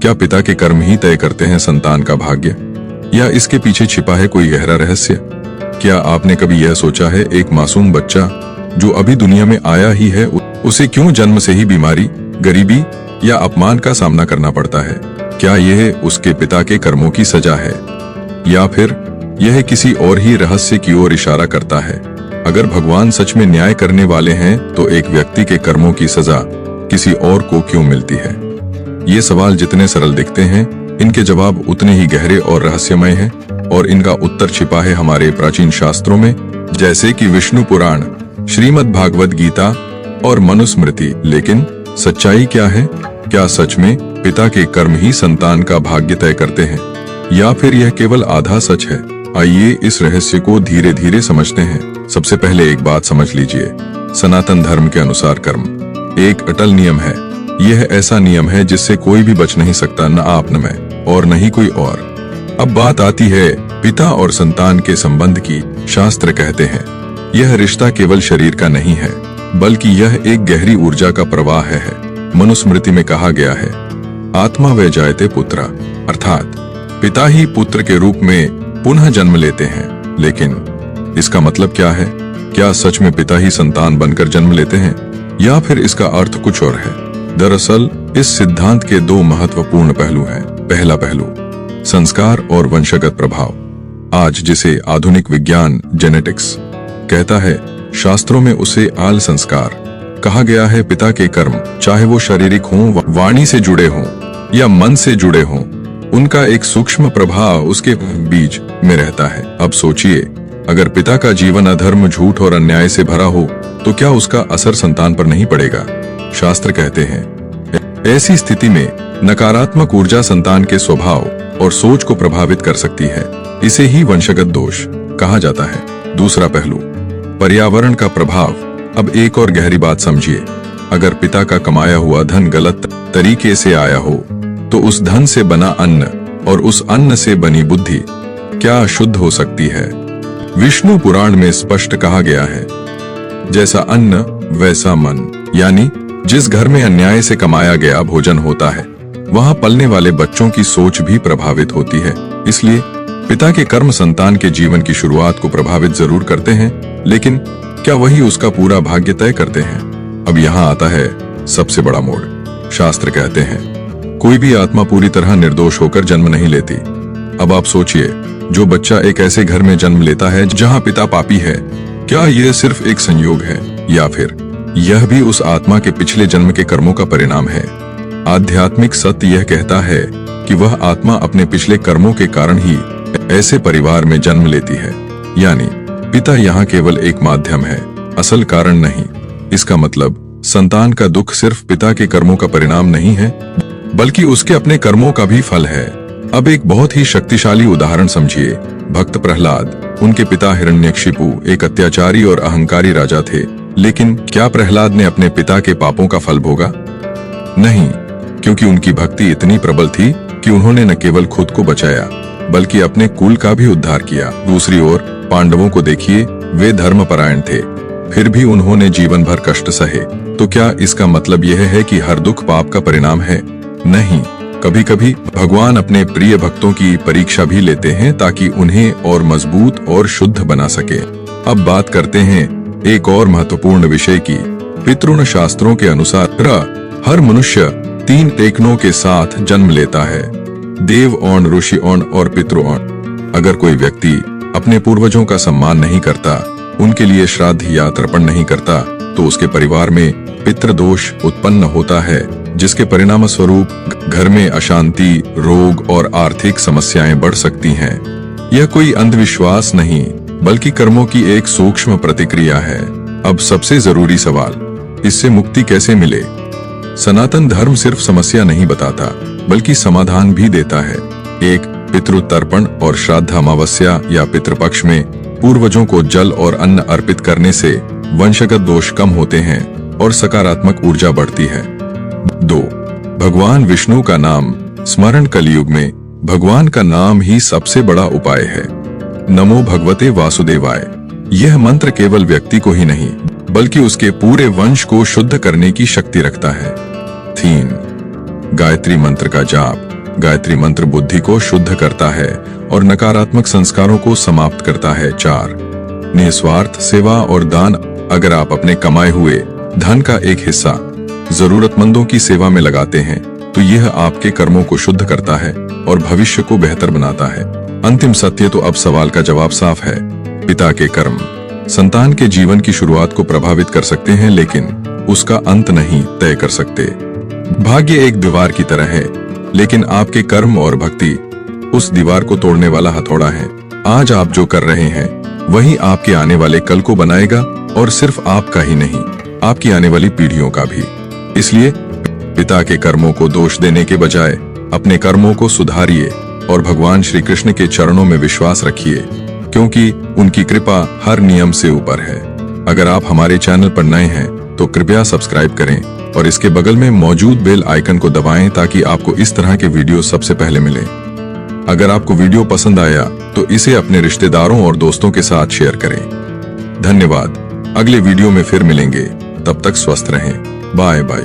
क्या पिता के कर्म ही तय करते हैं संतान का भाग्य, या इसके पीछे छिपा है कोई गहरा रहस्य? क्या आपने कभी यह सोचा है, एक मासूम बच्चा जो अभी दुनिया में आया ही है, उसे क्यों जन्म से ही बीमारी, गरीबी या अपमान का सामना करना पड़ता है? क्या यह उसके पिता के कर्मों की सजा है, या फिर यह किसी और ही रहस्य की ओर इशारा करता है? अगर भगवान सच में न्याय करने वाले हैं तो एक व्यक्ति के कर्मों की सजा किसी और को क्यों मिलती है? ये सवाल जितने सरल दिखते हैं, इनके जवाब उतने ही गहरे और रहस्यमय हैं, और इनका उत्तर छिपा है हमारे प्राचीन शास्त्रों में, जैसे कि विष्णु पुराण, श्रीमद् भागवत गीता और मनुस्मृति। लेकिन सच्चाई क्या है? क्या सच में पिता के कर्म ही संतान का भाग्य तय करते हैं, या फिर यह केवल आधा सच है? आइए इस रहस्य को धीरे धीरे समझते हैं। सबसे पहले एक बात समझ लीजिए, सनातन धर्म के अनुसार कर्म एक अटल नियम है। यह ऐसा नियम है जिससे कोई भी बच नहीं सकता, न आप न मैं और न ही कोई और। अब बात आती है पिता और संतान के संबंध की। शास्त्र कहते हैं यह रिश्ता केवल शरीर का नहीं है, बल्कि यह एक गहरी ऊर्जा का प्रवाह है। मनुस्मृति में कहा गया है, आत्मा वे जायते पुत्र, अर्थात पिता ही पुत्र के रूप में पुनः जन्म लेते हैं। लेकिन इसका मतलब क्या है? क्या सच में पिता ही संतान बनकर जन्म लेते हैं, या फिर इसका अर्थ कुछ और है? दरअसल इस सिद्धांत के दो महत्वपूर्ण पहलू हैं। पहला पहलू संस्कार और वंशगत प्रभाव। आज जिसे आधुनिक विज्ञान जेनेटिक्स कहता है, शास्त्रों में उसे आल संस्कार कहा गया है। पिता के कर्म, चाहे वो शारीरिक हों, वाणी से जुड़े हों या मन से जुड़े हों, उनका एक सूक्ष्म प्रभाव उसके बीज में रहता है। अब सोचिए, अगर पिता का जीवन अधर्म, झूठ और अन्याय से भरा हो तो क्या उसका असर संतान पर नहीं पड़ेगा? शास्त्र कहते हैं ऐसी स्थिति में नकारात्मक ऊर्जा संतान के स्वभाव और सोच को प्रभावित कर सकती है। इसे ही वंशगत दोष कहा जाता है। दूसरा पहलू पर्यावरण का प्रभाव। अब एक और गहरी बात समझिए, अगर पिता का कमाया हुआ धन गलत तरीके से आया हो तो उस धन से बना अन्न और उस अन्न से बनी बुद्धि क्या शुद्ध हो सकती है? विष्णु पुराण में स्पष्ट कहा गया है, जैसा अन्न वैसा मन। यानी जिस घर में अन्याय से कमाया गया भोजन होता है, वहां पलने वाले बच्चों की सोच भी प्रभावित होती है। इसलिए पिता के कर्म संतान के जीवन की शुरुआत को प्रभावित जरूर करते हैं, लेकिन क्या वही उसका पूरा भाग्य तय करते हैं? अब यहाँ आता है सबसे बड़ा मोड़। शास्त्र कहते हैं कोई भी आत्मा पूरी तरह निर्दोष होकर जन्म नहीं लेती। अब आप सोचिए, जो बच्चा एक ऐसे घर में जन्म लेता है जहां पिता पापी है, क्या यह सिर्फ एक संयोग है, या फिर यह भी उस आत्मा के पिछले जन्म के कर्मों का परिणाम है? आध्यात्मिक सत्य यह कहता है कि वह आत्मा अपने पिछले कर्मों के कारण ही ऐसे परिवार में जन्म लेती है। यानी पिता यहाँ केवल एक माध्यम है, असल कारण नहीं। इसका मतलब संतान का दुख सिर्फ पिता के कर्मों का परिणाम नहीं है, बल्कि उसके अपने कर्मों का भी फल है। अब एक बहुत ही शक्तिशाली उदाहरण समझिए, भक्त प्रहलाद। उनके पिता हिरण्यकशिपु एक अत्याचारी और अहंकारी राजा थे, लेकिन क्या प्रहलाद ने अपने पिता के पापों का फल भोगा? नहीं, क्योंकि उनकी भक्ति इतनी प्रबल थी कि उन्होंने न केवल खुद को बचाया, बल्कि अपने कुल का भी उद्धार किया। दूसरी ओर पांडवों को देखिए, वे धर्मपरायण थे, फिर भी उन्होंने जीवन भर कष्ट सहे। तो क्या इसका मतलब यह है कि हर दुख पाप का परिणाम है? नहीं, कभी कभी भगवान अपने प्रिय भक्तों की परीक्षा भी लेते हैं ताकि उन्हें और मजबूत और शुद्ध बना सके। अब बात करते हैं एक और महत्वपूर्ण विषय की। पितृण शास्त्रों के अनुसार हर मनुष्य 3 टेकनों के साथ जन्म लेता है, देव औण, ऋषि औण और पितृ औण। अगर कोई व्यक्ति अपने पूर्वजों का सम्मान नहीं करता, उनके लिए श्राद्ध या तर्पण नहीं करता, तो उसके परिवार में पितृदोष उत्पन्न होता है, जिसके परिणाम स्वरूप घर में अशांति, रोग और आर्थिक समस्याएं बढ़ सकती हैं। यह कोई अंधविश्वास नहीं, बल्कि कर्मों की एक सूक्ष्म प्रतिक्रिया है। अब सबसे जरूरी सवाल, इससे मुक्ति कैसे मिले? सनातन धर्म सिर्फ समस्या नहीं बताता, बल्कि समाधान भी देता है। एक, पितृ तर्पण और श्राद्ध अमावस्या या पितृपक्ष में पूर्वजों को जल और अन्न अर्पित करने से वंशगत दोष कम होते हैं और सकारात्मक ऊर्जा बढ़ती है। 2, भगवान विष्णु का नाम स्मरण। कलयुग में भगवान का नाम ही सबसे बड़ा उपाय है। नमो भगवते वासुदेवाय। यह मंत्र केवल व्यक्ति को ही नहीं, बल्कि उसके पूरे वंश को शुद्ध करने की शक्ति रखता है। 3, गायत्री मंत्र का जाप। गायत्री मंत्र बुद्धि को शुद्ध करता है और नकारात्मक संस्कारों को समाप्त करता है। 4 निस्वार्थ सेवा और दान। अगर आप अपने कमाए हुए धन का एक हिस्सा जरूरतमंदों की सेवा में लगाते हैं तो यह आपके कर्मों को शुद्ध करता है और भविष्य को बेहतर बनाता है। अंतिम सत्य तो अब सवाल का जवाब साफ है। पिता के कर्म संतान के जीवन की शुरुआत को प्रभावित कर सकते हैं, लेकिन उसका अंत नहीं तय कर सकते। भाग्य एक दीवार की तरह है, लेकिन आपके कर्म और भक्ति उस दीवार को तोड़ने वाला हथौड़ा है। आज आप जो कर रहे हैं वही आपके आने वाले कल को बनाएगा, और सिर्फ आपका ही नहीं, आपकी आने वाली पीढ़ियों का भी। इसलिए पिता के कर्मों को दोष देने के बजाय अपने कर्मों को सुधारिए और भगवान श्री कृष्ण के चरणों में विश्वास रखिए, क्योंकि उनकी कृपा हर नियम से ऊपर है। अगर आप हमारे चैनल पर नए हैं तो कृपया सब्सक्राइब करें और इसके बगल में मौजूद बेल आइकन को दबाएं ताकि आपको इस तरह के वीडियो सबसे पहले मिले। अगर आपको वीडियो पसंद आया तो इसे अपने रिश्तेदारों और दोस्तों के साथ शेयर करें। धन्यवाद। अगले वीडियो में फिर मिलेंगे, तब तक स्वस्थ रहें। Bye bye.